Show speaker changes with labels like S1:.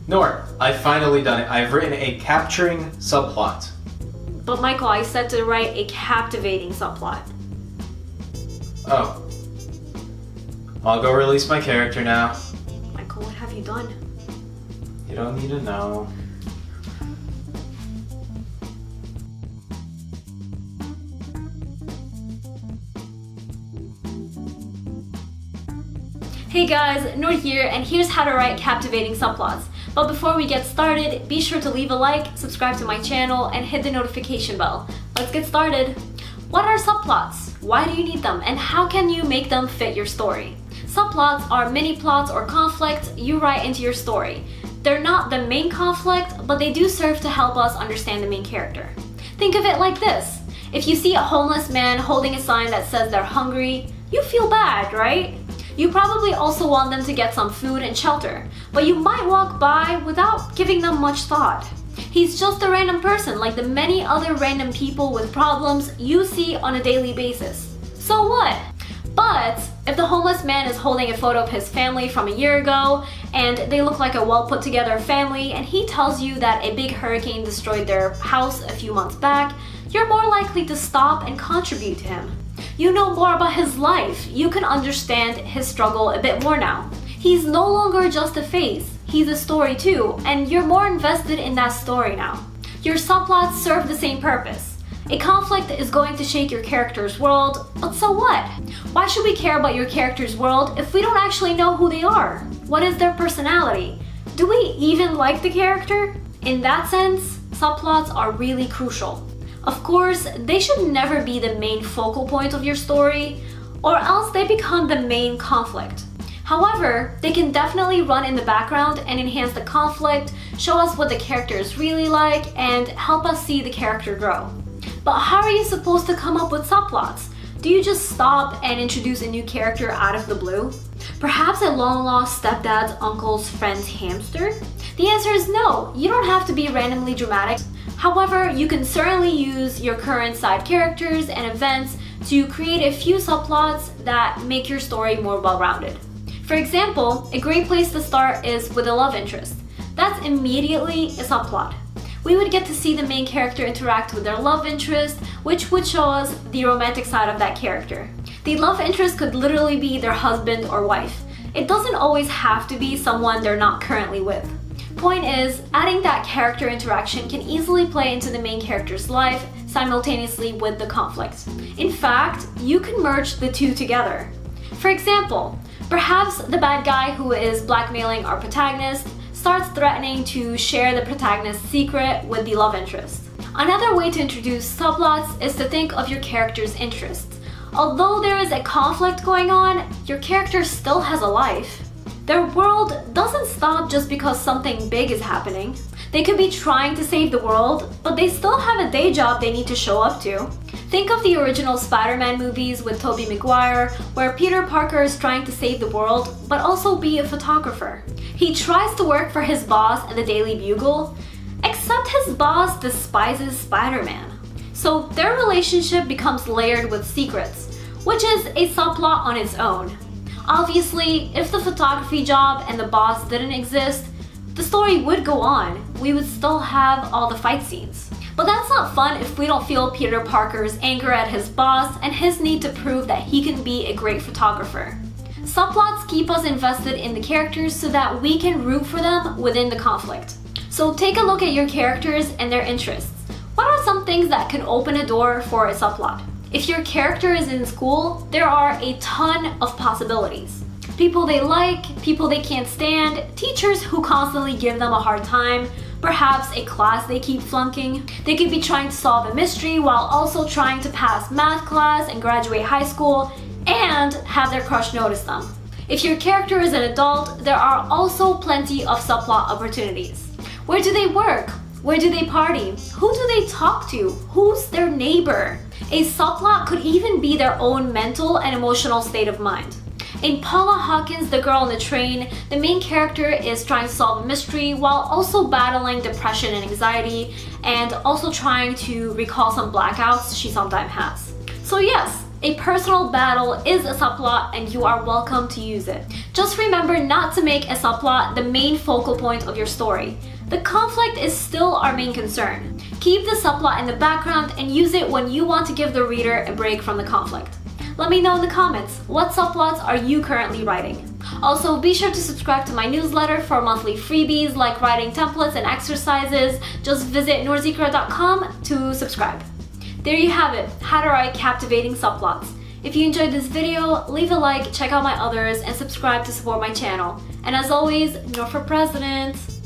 S1: Nour, I've finally done it. I've written a capturing subplot.
S2: But Michael, I said to write a captivating subplot.
S1: Oh. I'll go release my character now.
S2: Michael, what have you done?
S1: You don't need to know.
S2: Hey guys, Nour here, and here's how to write captivating subplots. But before we get started, be sure to leave a like, subscribe to my channel, and hit the notification bell. Let's get started. What are subplots? Why do you need them? And how can you make them fit your story? Subplots are mini plots or conflicts you write into your story. They're not the main conflict, but they do serve to help us understand the main character. Think of it like this. If you see a homeless man holding a sign that says they're hungry, you feel bad, right? You probably also want them to get some food and shelter, but you might walk by without giving them much thought. He's just a random person like the many other random people with problems you see on a daily basis. So what? But if the homeless man is holding a photo of his family from a year ago and they look like a well put together family and he tells you that a big hurricane destroyed their house a few months back, you're more likely to stop and contribute to him. You know more about his life. You can understand his struggle a bit more now. He's no longer just a face, he's a story too, and you're more invested in that story now. Your subplots serve the same purpose. A conflict is going to shake your character's world, but so what? Why should we care about your character's world if we don't actually know who they are? What is their personality? Do we even like the character? In that sense, subplots are really crucial. Of course, they should never be the main focal point of your story, or else they become the main conflict. However, they can definitely run in the background and enhance the conflict, show us what the character is really like, and help us see the character grow. But how are you supposed to come up with subplots? Do you just stop and introduce a new character out of the blue? Perhaps a long-lost stepdad's uncle's friend's hamster? The answer is no, you don't have to be randomly dramatic. However, you can certainly use your current side characters and events to create a few subplots that make your story more well-rounded. For example, a great place to start is with a love interest. That's immediately a subplot. We would get to see the main character interact with their love interest, which would show us the romantic side of that character. The love interest could literally be their husband or wife. It doesn't always have to be someone they're not currently with. Point is, adding that character interaction can easily play into the main character's life simultaneously with the conflict. In fact, you can merge the two together. For example, perhaps the bad guy who is blackmailing our protagonist starts threatening to share the protagonist's secret with the love interest. Another way to introduce subplots is to think of your character's interests. Although there is a conflict going on, your character still has a life. Their world doesn't stop just because something big is happening. They could be trying to save the world, but they still have a day job they need to show up to. Think of the original Spider-Man movies with Tobey Maguire, where Peter Parker is trying to save the world, but also be a photographer. He tries to work for his boss at the Daily Bugle, except his boss despises Spider-Man. So their relationship becomes layered with secrets, which is a subplot on its own. Obviously, if the photography job and the boss didn't exist, the story would go on. We would still have all the fight scenes. But that's not fun if we don't feel Peter Parker's anger at his boss and his need to prove that he can be a great photographer. Subplots keep us invested in the characters so that we can root for them within the conflict. So take a look at your characters and their interests. What are some things that can open a door for a subplot? If your character is in school, there are a ton of possibilities. People they like, people they can't stand, teachers who constantly give them a hard time, perhaps a class they keep flunking. They could be trying to solve a mystery while also trying to pass math class and graduate high school and have their crush notice them. If your character is an adult, there are also plenty of subplot opportunities. Where do they work? Where do they party? Who do they talk to? Who's their neighbor? A subplot could even be their own mental and emotional state of mind. In Paula Hawkins' The Girl on the Train, the main character is trying to solve a mystery while also battling depression and anxiety, and also trying to recall some blackouts she sometimes has. So yes, A personal battle is a subplot and you are welcome to use it. Just remember not to make a subplot the main focal point of your story. The conflict is still our main concern. Keep the subplot in the background and use it when you want to give the reader a break from the conflict. Let me know in the comments, what subplots are you currently writing? Also, be sure to subscribe to my newsletter for monthly freebies like writing templates and exercises. Just visit nourzikra.com to subscribe. There you have it, how to write captivating subplots. If you enjoyed this video, leave a like, check out my others, and subscribe to support my channel. And as always, Nour for President!